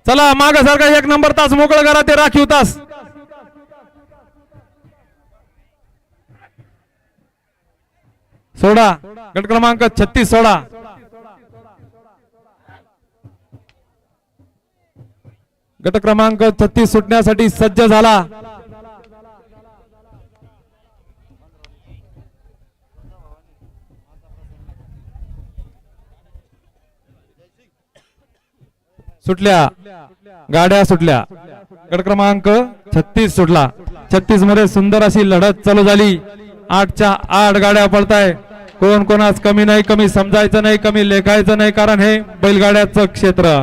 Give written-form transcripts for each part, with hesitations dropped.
चला माग सारखा 1 नंबर तास मोकळ करा ते राखीव तास. सोडा गट क्रमांक 36 सोडा. गट क्रमांक 36 सुटण्यासाठी सज्ज झाला. सुटल्या गाड्या सुटल्या. गट क्रमांक 36 सुटला. 36 मध्ये सुंदर अशी लढत चालू झाली. 8च्या 8 गाड्या पळताय. कोण कोणास कमी नाही, कमी समजायचं नाही, कमी लेखायचं नाही, कारण हे बैलगाड्याचं क्षेत्र.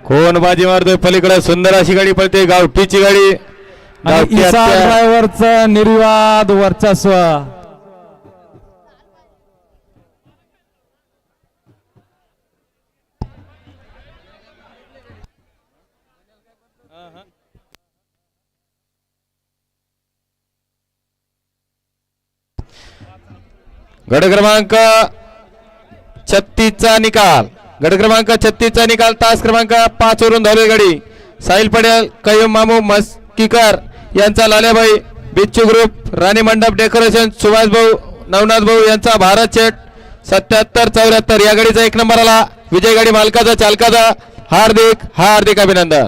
कोण बाजी मारतोय पलीकडे सुंदर अशी गाडी पळते गावठीची गाडी. ड्रायव्हरचं निर्विवाद वर्चस्व. गट क्रमांक 36 चा निकाल. गट क्रमांक 36 चा निकाल तास क्रमांक 5 वरून धावली गाडी. साहिल पटेल, कय्यूम मामू मस्कीकर यांचा लाल्याबाई, बिच्चू ग्रुप, राणी मंडप डेकोरेशन, सुभाष भाऊ, नवनाथ भाऊ यांचा भारत शेठ 7774 या गाडीचा 1 नंबर आला. विजय गाडी मालकाचा चालकाचा हार्दिक हार्दिक अभिनंदन.